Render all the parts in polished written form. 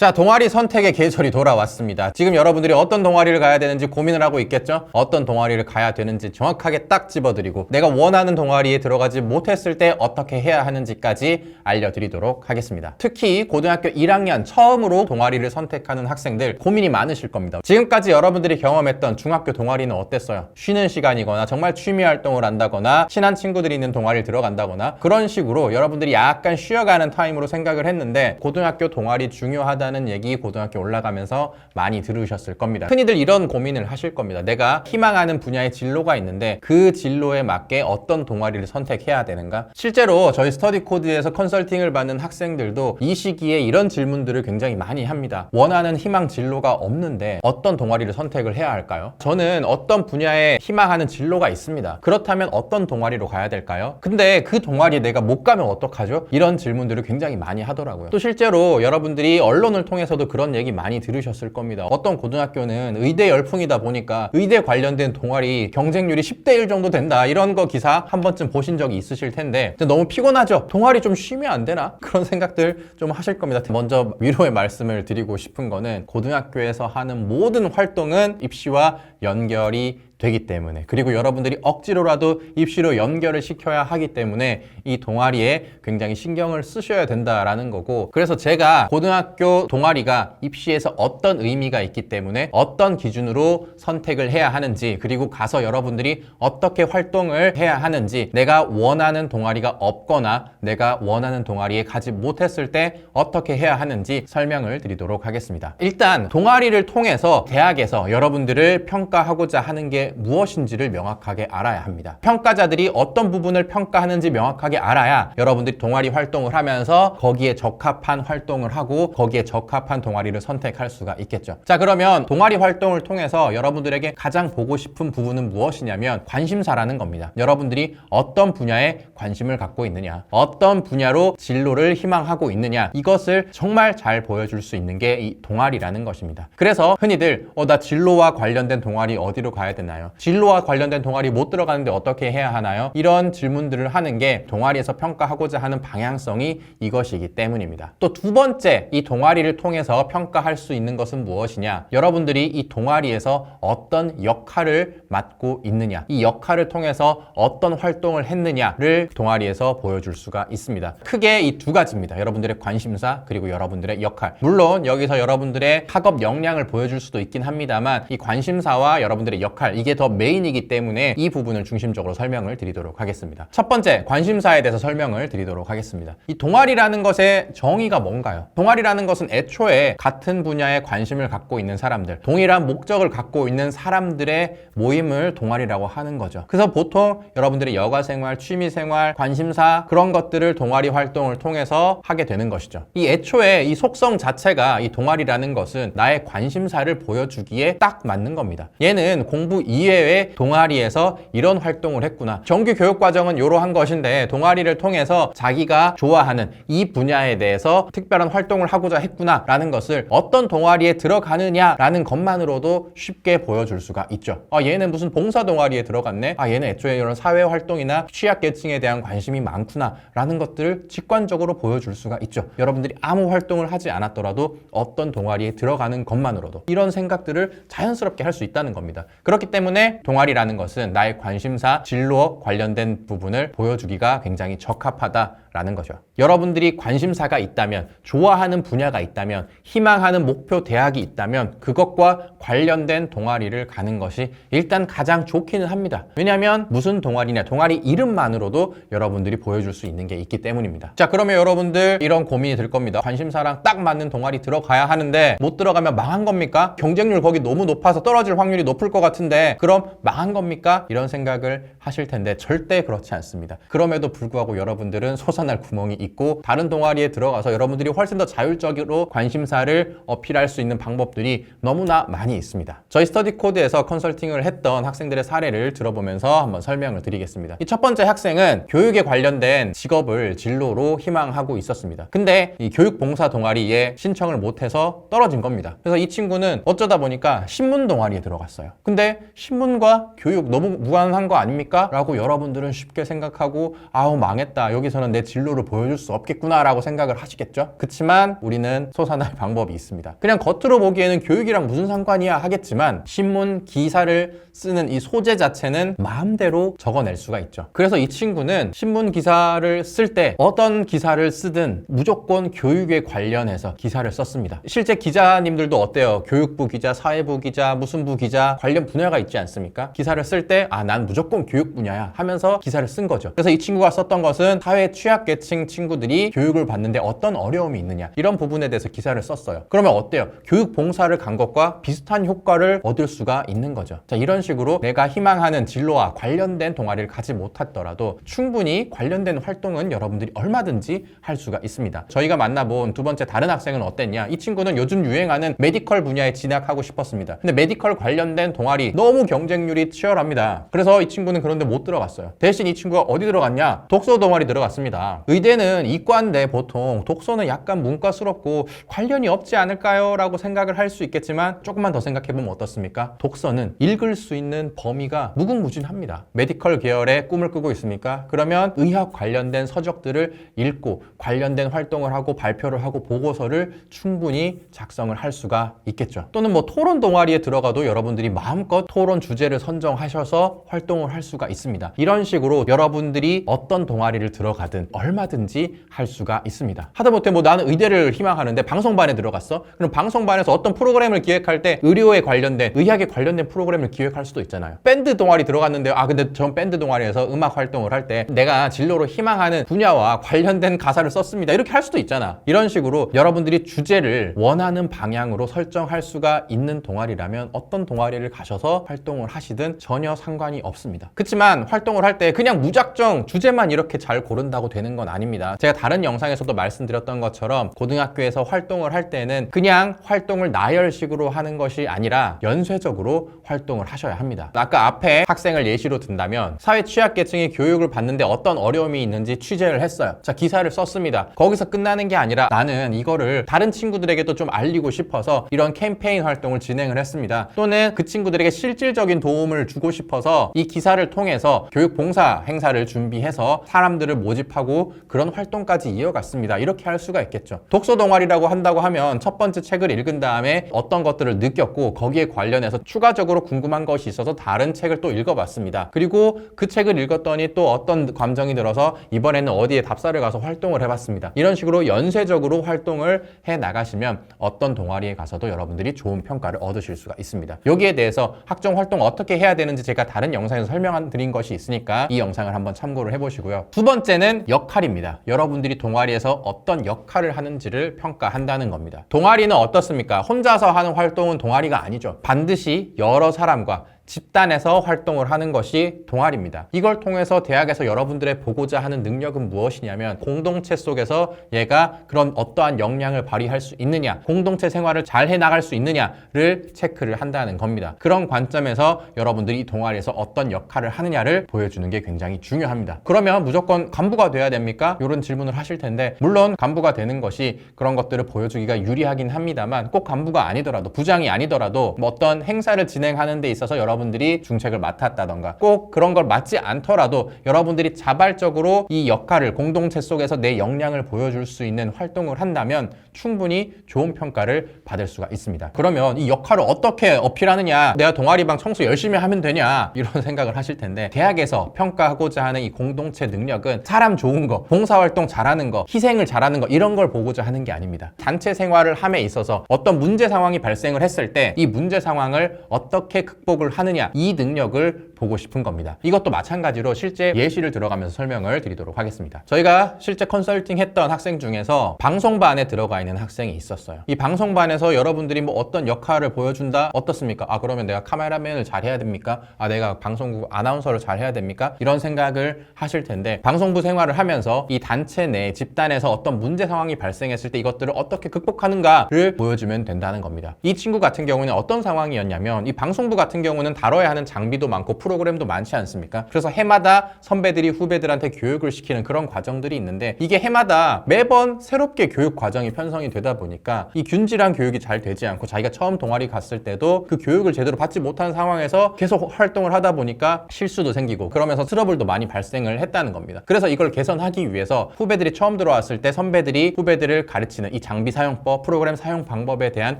자, 동아리 선택의 계절이 돌아왔습니다. 지금 여러분들이 어떤 동아리를 가야 되는지 고민을 하고 있겠죠? 어떤 동아리를 가야 되는지 정확하게 딱 집어드리고 내가 원하는 동아리에 들어가지 못했을 때 어떻게 해야 하는지까지 알려드리도록 하겠습니다. 특히 고등학교 1학년 처음으로 동아리를 선택하는 학생들 고민이 많으실 겁니다. 지금까지 여러분들이 경험했던 중학교 동아리는 어땠어요? 쉬는 시간이거나 정말 취미 활동을 한다거나 친한 친구들이 있는 동아리를 들어간다거나 그런 식으로 여러분들이 약간 쉬어가는 타임으로 생각을 했는데 고등학교 동아리 중요하다는 얘기 고등학교 올라가면서 많이 들으셨을 겁니다. 흔히들 이런 고민을 하실 겁니다. 내가 희망하는 분야의 진로가 있는데 그 진로에 맞게 어떤 동아리를 선택해야 되는가? 실제로 저희 스터디 코드에서 컨설팅을 받는 학생들도 이 시기에 이런 질문들을 굉장히 많이 합니다. 원하는 희망 진로가 없는데 어떤 동아리를 선택을 해야 할까요? 저는 어떤 분야에 희망하는 진로가 있습니다. 그렇다면 어떤 동아리로 가야 될까요? 근데 그 동아리에 내가 못 가면 어떡하죠? 이런 질문들을 굉장히 많이 하더라고요. 또 실제로 여러분들이 언론을 통해서도 그런 얘기 많이 들으셨을 겁니다. 어떤 고등학교는 의대 열풍이다 보니까 의대 관련된 동아리 경쟁률이 10대 1 정도 된다. 이런 거 기사 한 번쯤 보신 적이 있으실 텐데 너무 피곤하죠? 동아리 좀 쉬면 안 되나? 그런 생각들 좀 하실 겁니다. 먼저 위로의 말씀을 드리고 싶은 거는 고등학교에서 하는 모든 활동은 입시와 연결이 되기 때문에 그리고 여러분들이 억지로라도 입시로 연결을 시켜야 하기 때문에 이 동아리에 굉장히 신경을 쓰셔야 된다라는 거고 그래서 제가 고등학교 동아리가 입시에서 어떤 의미가 있기 때문에 어떤 기준으로 선택을 해야 하는지 그리고 가서 여러분들이 어떻게 활동을 해야 하는지 내가 원하는 동아리가 없거나 내가 원하는 동아리에 가지 못했을 때 어떻게 해야 하는지 설명을 드리도록 하겠습니다. 일단 동아리를 통해서 대학에서 여러분들을 평가하고자 하는 게 무엇인지를 명확하게 알아야 합니다. 평가자들이 어떤 부분을 평가하는지 명확하게 알아야 여러분들이 동아리 활동을 하면서 거기에 적합한 활동을 하고 거기에 적합한 동아리를 선택할 수가 있겠죠. 자, 그러면 동아리 활동을 통해서 여러분들에게 가장 보고 싶은 부분은 무엇이냐면 관심사라는 겁니다. 여러분들이 어떤 분야에 관심을 갖고 있느냐, 어떤 분야로 진로를 희망하고 있느냐, 이것을 정말 잘 보여줄 수 있는 게 이 동아리라는 것입니다. 그래서 흔히들 나 진로와 관련된 동아리 어디로 가야 되나요? 진로와 관련된 동아리 못 들어가는데 어떻게 해야 하나요? 이런 질문들을 하는 게 동아리에서 평가하고자 하는 방향성이 이것이기 때문입니다. 또 두 번째, 이 동아리를 통해서 평가할 수 있는 것은 무엇이냐? 여러분들이 이 동아리에서 어떤 역할을 맡고 있느냐, 이 역할을 통해서 어떤 활동을 했느냐를 동아리에서 보여줄 수가 있습니다. 크게 이 두 가지입니다. 여러분들의 관심사 그리고 여러분들의 역할. 물론 여기서 여러분들의 학업 역량을 보여줄 수도 있긴 합니다만 이 관심사와 여러분들의 역할 이게 더 메인이기 때문에 이 부분을 중심적으로 설명을 드리도록 하겠습니다. 첫 번째, 관심사에 대해서 설명을 드리도록 하겠습니다. 이 동아리라는 것의 정의가 뭔가요? 동아리라는 것은 애초에 같은 분야에 관심을 갖고 있는 사람들, 동일한 목적을 갖고 있는 사람들의 모임을 동아리라고 하는 거죠. 그래서 보통 여러분들의 여가생활, 취미생활, 관심사 그런 것들을 동아리 활동을 통해서 하게 되는 것이죠. 이 애초에 이 속성 자체가 이 동아리라는 것은 나의 관심사를 보여주기에 딱 맞는 겁니다. 얘는 공부 이외의 동아리에서 이런 활동을 했구나. 정규 교육과정은 이러한 것인데 동아리를 통해서 자기가 좋아하는 이 분야에 대해서 특별한 활동을 하고자 했구나 라는 것을 어떤 동아리에 들어가느냐라는 것만으로도 쉽게 보여줄 수가 있죠. 얘는 무슨 봉사 동아리에 들어갔네? 얘는 애초에 이런 사회활동이나 취약계층에 대한 관심이 많구나 라는 것들을 직관적으로 보여줄 수가 있죠. 여러분들이 아무 활동을 하지 않았더라도 어떤 동아리에 들어가는 것만으로도 이런 생각들을 자연스럽게 할 수 있다는 겁니다. 그렇기 때문에 동아리라는 것은 나의 관심사, 진로 관련된 부분을 보여주기가 굉장히 적합하다라는 거죠. 여러분들이 관심사가 있다면, 좋아하는 분야가 있다면, 희망하는 목표 대학이 있다면 그것과 관련된 동아리를 가는 것이 일단 가장 좋기는 합니다. 왜냐하면 무슨 동아리냐, 동아리 이름만으로도 여러분들이 보여줄 수 있는 게 있기 때문입니다. 자, 그러면 여러분들 이런 고민이 들 겁니다. 관심사랑 딱 맞는 동아리 들어가야 하는데 못 들어가면 망한 겁니까? 경쟁률 거기 너무 높아서 떨어질 확률이 높을 것 같은데 그럼 망한 겁니까? 이런 생각을 하실 텐데 절대 그렇지 않습니다. 그럼에도 불구하고 여러분들은 솟아날 구멍이 있고 다른 동아리에 들어가서 여러분들이 훨씬 더 자율적으로 관심사를 어필할 수 있는 방법들이 너무나 많이 있습니다. 저희 스터디 코드에서 컨설팅을 했던 학생들의 사례를 들어보면서 한번 설명을 드리겠습니다. 이 첫 번째 학생은 교육에 관련된 직업을 진로로 희망하고 있었습니다. 근데 이 교육봉사 동아리에 신청을 못해서 떨어진 겁니다. 그래서 이 친구는 어쩌다 보니까 신문 동아리에 들어갔어요. 근데 신문과 교육 너무 무관한 거 아닙니까? 라고 여러분들은 쉽게 생각하고 아우 망했다. 여기서는 내 진로를 보여줄 수 없겠구나 라고 생각을 하시겠죠? 그치만 우리는 솟아날 방법이 있습니다. 그냥 겉으로 보기에는 교육이랑 무슨 상관이야 하겠지만 신문 기사를 쓰는 이 소재 자체는 마음대로 적어낼 수가 있죠. 그래서 이 친구는 신문 기사를 쓸 때 어떤 기사를 쓰든 무조건 교육에 관련해서 기사를 썼습니다. 실제 기자님들도 어때요? 교육부 기자, 사회부 기자, 무슨 부 기자 관련 분야가 있지 않습니까? 기사를 쓸 때 난 무조건 교육 분야야 하면서 기사를 쓴 거죠. 그래서 이 친구가 썼던 것은 사회 취약계층 친구들이 교육을 받는데 어떤 어려움이 있느냐 이런 부분에 대해서 기사를 썼어요. 그러면 어때요? 교육 봉사를 간 것과 비슷한 효과를 얻을 수가 있는 거죠. 자, 이런 식으로 내가 희망하는 진로와 관련된 동아리를 가지 못하더라도 충분히 관련된 활동은 여러분들이 얼마든지 할 수가 있습니다. 저희가 만나본 두 번째 다른 학생은 어땠냐? 이 친구는 요즘 유행하는 메디컬 분야에 진학하고 싶었습니다. 근데 메디컬 관련된 동아리 너무 경쟁률이 치열합니다. 그래서 이 친구는 그런데 못 들어갔어요. 대신 이 친구가 어디 들어갔냐? 독서 동아리 들어갔습니다. 의대는 이과인데 보통 독서는 약간 문과스럽고 관련이 없지 않을까요? 라고 생각을 할 수 있겠지만 조금만 더 생각해보면 어떻습니까? 독서는 읽을 수 있는 범위가 무궁무진합니다. 메디컬 계열의 꿈을 꾸고 있습니까? 그러면 의학 관련된 서적들을 읽고 관련된 활동을 하고 발표를 하고 보고서를 충분히 작성을 할 수가 있겠죠. 또는 뭐 토론 동아리에 들어가도 여러분들이 마음껏 토론 주제를 선정하셔서 활동을 할 수가 있습니다. 이런 식으로 여러분들이 어떤 동아리를 들어가든 얼마든지 할 수가 있습니다. 하다못해 뭐 나는 의대를 희망하는데 방송반에 들어갔어? 그럼 방송반에서 어떤 프로그램을 기획할 때 의료에 관련된, 의학에 관련된 프로그램을 기획할 수도 있잖아요. 밴드 동아리 들어갔는데 근데 전 밴드 동아리에서 음악 활동을 할 때 내가 진로로 희망하는 분야와 관련된 가사를 썼습니다. 이렇게 할 수도 있잖아. 이런 식으로 여러분들이 주제를 원하는 방향으로 설정할 수가 있는 동아리라면 어떤 동아리를 가셔서 활동을 하시든 전혀 상관이 없습니다. 그렇지만 활동을 할 때 그냥 무작정 주제만 이렇게 잘 고른다고 되는 건 아닙니다. 제가 다른 영상에서도 말씀드렸던 것처럼 고등학교에서 활동을 할 때는 그냥 활동을 나열식으로 하는 것이 아니라 연쇄적으로 활동을 하셔야 합니다. 아까 앞에 학생을 예시로 든다면 사회 취약계층이 교육을 받는데 어떤 어려움이 있는지 취재를 했어요. 자, 기사를 썼습니다. 거기서 끝나는 게 아니라 나는 이거를 다른 친구들에게도 좀 알리고 싶어서 이런 캠페인 활동을 진행을 했습니다. 또는 그 친구들에게 실질적인 도움을 주고 싶어서 이 기사를 통해서 교육 봉사 행사를 준비해서 사람들을 모집하고 그런 활동까지 이어갔습니다. 이렇게 할 수가 있겠죠. 독서 동아리라고 한다고 하면 첫 번째 책을 읽은 다음에 어떤 것들을 느꼈고 거기에 관련해서 추가적으로 궁금한 것이 있어서 다른 책을 또 읽어봤습니다. 그리고 그 책을 읽었더니 또 어떤 감정이 들어서 이번에는 어디에 답사를 가서 활동을 해봤습니다. 이런 식으로 연쇄적으로 활동을 해 나가시면 어떤 동아리에 가서도 여러분들이 좋은 평가를 얻으실 수가 있습니다. 여기에 대해서 학종 활동 어떻게 해야 되는지 제가 다른 영상에서 설명드린 것이 있으니까 이 영상을 한번 참고를 해보시고요. 두 번째는 역할입니다. 여러분들이 동아리에서 어떤 역할을 하는지를 평가한다는 겁니다. 동아리는 어떻습니까? 혼자서 하는 활동은 동아리가 아니죠. 반드시 여러 사람과 집단에서 활동을 하는 것이 동아리입니다. 이걸 통해서 대학에서 여러분들의 보고자 하는 능력은 무엇이냐면 공동체 속에서 얘가 그런 어떠한 역량을 발휘할 수 있느냐, 공동체 생활을 잘 해나갈 수 있느냐를 체크를 한다는 겁니다. 그런 관점에서 여러분들이 이 동아리에서 어떤 역할을 하느냐를 보여주는 게 굉장히 중요합니다. 그러면 무조건 간부가 돼야 됩니까? 이런 질문을 하실 텐데 물론 간부가 되는 것이 그런 것들을 보여주기가 유리하긴 합니다만 꼭 간부가 아니더라도 부장이 아니더라도 뭐 어떤 행사를 진행하는 데 있어서 여러분들이 중책을 맡았다던가 꼭 그런 걸 맡지 않더라도 여러분들이 자발적으로 이 역할을 공동체 속에서 내 역량을 보여줄 수 있는 활동을 한다면 충분히 좋은 평가를 받을 수가 있습니다. 그러면 이 역할을 어떻게 어필하느냐, 내가 동아리방 청소 열심히 하면 되냐 이런 생각을 하실 텐데 대학에서 평가하고자 하는 이 공동체 능력은 사람 좋은 거, 봉사활동 잘하는 거, 희생을 잘하는 거 이런 걸 보고자 하는 게 아닙니다. 단체 생활을 함에 있어서 어떤 문제 상황이 발생을 했을 때 이 문제 상황을 어떻게 극복을 하느냐 이 능력을 보고 싶은 겁니다. 이것도 마찬가지로 실제 예시를 들어가면서 설명을 드리도록 하겠습니다. 저희가 실제 컨설팅 했던 학생 중에서 방송반에 들어가 있는 학생이 있었어요. 이 방송반에서 여러분들이 뭐 어떤 역할을 보여준다 어떻습니까? 그러면 내가 카메라맨을 잘 해야 됩니까? 내가 방송국 아나운서를 잘 해야 됩니까? 이런 생각을 하실 텐데 방송부 생활을 하면서 이 단체 내 집단에서 어떤 문제 상황이 발생했을 때 이것들을 어떻게 극복하는가를 보여주면 된다는 겁니다. 이 친구 같은 경우는 어떤 상황이었냐면 이 방송부 같은 경우는 다뤄야 하는 장비도 많고 프로그램도 많지 않습니까? 그래서 해마다 선배들이 후배들한테 교육을 시키는 그런 과정들이 있는데 이게 해마다 매번 새롭게 교육 과정이 편성이 되다 보니까 이 균질한 교육이 잘 되지 않고 자기가 처음 동아리 갔을 때도 그 교육을 제대로 받지 못한 상황에서 계속 활동을 하다 보니까 실수도 생기고 그러면서 트러블도 많이 발생을 했다는 겁니다. 그래서 이걸 개선하기 위해서 후배들이 처음 들어왔을 때 선배들이 후배들을 가르치는 이 장비 사용법, 프로그램 사용 방법에 대한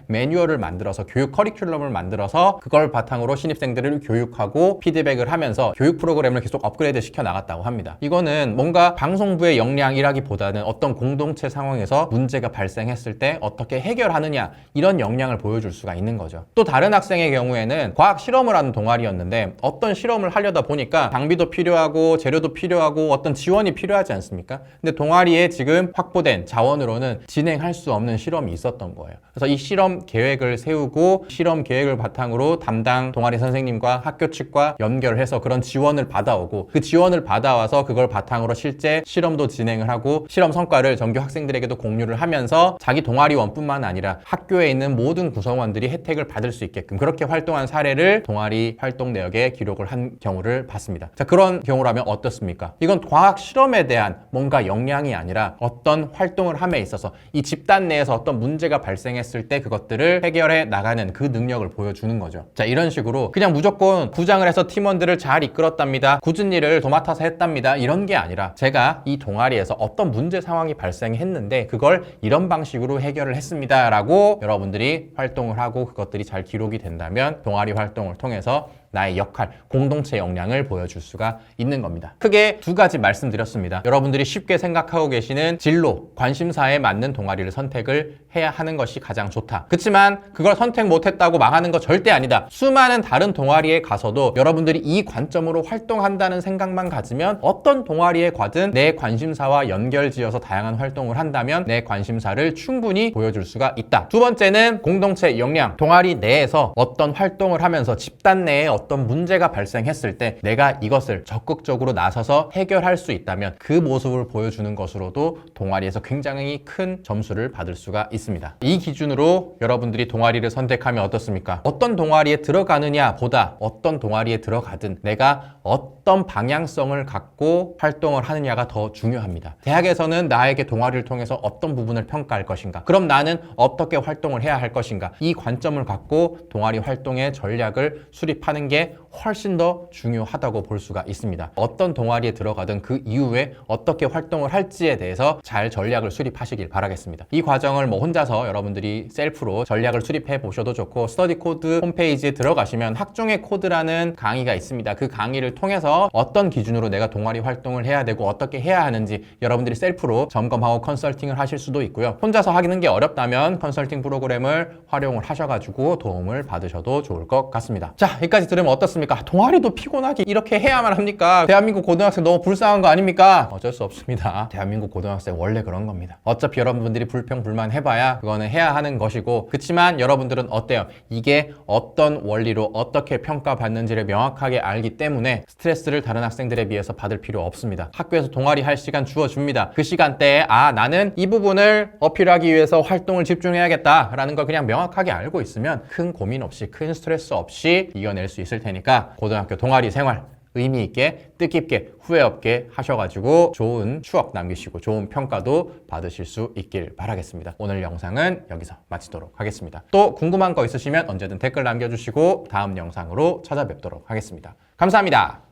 매뉴얼을 만들어서 교육 커리큘럼을 만들어서 그걸 바탕으로 신입생들을 교육하고 피드백을 하면서 교육 프로그램을 계속 업그레이드 시켜 나갔다고 합니다. 이거는 뭔가 방송부의 역량이라기보다는 어떤 공동체 상황에서 문제가 발생했을 때 어떻게 해결하느냐 이런 역량을 보여줄 수가 있는 거죠. 또 다른 학생의 경우에는 과학 실험을 하는 동아리였는데 어떤 실험을 하려다 보니까 장비도 필요하고 재료도 필요하고 어떤 지원이 필요하지 않습니까? 근데 동아리에 지금 확보된 자원으로는 진행할 수 없는 실험이 있었던 거예요. 그래서 이 실험 계획을 세우고 실험 계획을 바탕으로 담당 동아리 선생님과 학교 측과 연결해서 그런 지원을 받아오고 그 지원을 받아와서 그걸 바탕으로 실제 실험도 진행을 하고 실험 성과를 전교 학생들에게도 공유를 하면서 자기 동아리원뿐만 아니라 학교에 있는 모든 구성원들이 혜택을 받을 수 있게끔 그렇게 활동한 사례를 동아리 활동 내역에 기록을 한 경우를 봤습니다. 자, 그런 경우라면 어떻습니까? 이건 과학 실험에 대한 뭔가 역량이 아니라 어떤 활동을 함에 있어서 이 집단 내에서 어떤 문제가 발생했을 때 그것들을 해결해 나가는 그 능력을 보여주는 거죠. 자, 이런 식으로 그냥 무조건 부장을 해서 팀원들을 잘 이끌었답니다. 굳은 일을 도맡아서 했답니다. 이런 게 아니라 제가 이 동아리에서 어떤 문제 상황이 발생했는데 그걸 이런 방식으로 해결을 했습니다. 라고 여러분들이 활동을 하고 그것들이 잘 기록이 된다면 동아리 활동을 통해서 나의 역할, 공동체 역량을 보여줄 수가 있는 겁니다. 크게 두 가지 말씀드렸습니다. 여러분들이 쉽게 생각하고 계시는 진로, 관심사에 맞는 동아리를 선택을 해야 하는 것이 가장 좋다. 그렇지만 그걸 선택 못했다고 망하는 거 절대 아니다. 수많은 다른 동아리에 가서도 여러분들이 이 관점으로 활동한다는 생각만 가지면 어떤 동아리에 가든 내 관심사와 연결지어서 다양한 활동을 한다면 내 관심사를 충분히 보여줄 수가 있다. 두 번째는 공동체 역량. 동아리 내에서 어떤 활동을 하면서 집단 내에 어떤 문제가 발생했을 때 내가 이것을 적극적으로 나서서 해결할 수 있다면 그 모습을 보여주는 것으로도 동아리에서 굉장히 큰 점수를 받을 수가 있습니다. 이 기준으로 여러분들이 동아리를 선택하면 어떻습니까? 어떤 동아리에 들어가느냐 보다 어떤 동아리에 들어가든 내가 어떤 방향성을 갖고 활동을 하느냐가 더 중요합니다. 대학에서는 나에게 동아리를 통해서 어떤 부분을 평가할 것인가? 그럼 나는 어떻게 활동을 해야 할 것인가? 이 관점을 갖고 동아리 활동의 전략을 수립하는 게 훨씬 더 중요하다고 볼 수가 있습니다. 어떤 동아리에 들어가든 그 이후에 어떻게 활동을 할지에 대해서 잘 전략을 수립하시길 바라겠습니다. 이 과정을 혼자서 여러분들이 셀프로 전략을 수립해 보셔도 좋고 스터디 코드 홈페이지에 들어가시면 학종의 코드라는 강의가 있습니다. 그 강의를 통해서 어떤 기준으로 내가 동아리 활동을 해야 되고 어떻게 해야 하는지 여러분들이 셀프로 점검하고 컨설팅을 하실 수도 있고요. 혼자서 하는 게 어렵다면 컨설팅 프로그램을 활용을 하셔가지고 도움을 받으셔도 좋을 것 같습니다. 자, 여기까지 들으면 어떻습니까? 동아리도 피곤하게 이렇게 해야만 합니까? 대한민국 고등학생 너무 불쌍한 거 아닙니까? 어쩔 수 없습니다. 대한민국 고등학생 원래 그런 겁니다. 어차피 여러분들이 불평불만 해봐야 그거는 해야 하는 것이고 그렇지만 여러분들은 어때요? 이게 어떤 원리로 어떻게 평가받는지를 명확하게 알기 때문에 스트레스를 다른 학생들에 비해서 받을 필요 없습니다. 학교에서 동아리 할 시간 주어줍니다. 그 시간대에 나는 이 부분을 어필하기 위해서 활동을 집중해야겠다 라는 걸 그냥 명확하게 알고 있으면 큰 고민 없이 큰 스트레스 없이 이겨낼 수 있을 테니까 고등학교 동아리 생활 의미 있게 뜻깊게 후회 없게 하셔가지고 좋은 추억 남기시고 좋은 평가도 받으실 수 있길 바라겠습니다. 오늘 영상은 여기서 마치도록 하겠습니다. 또 궁금한 거 있으시면 언제든 댓글 남겨주시고 다음 영상으로 찾아뵙도록 하겠습니다. 감사합니다.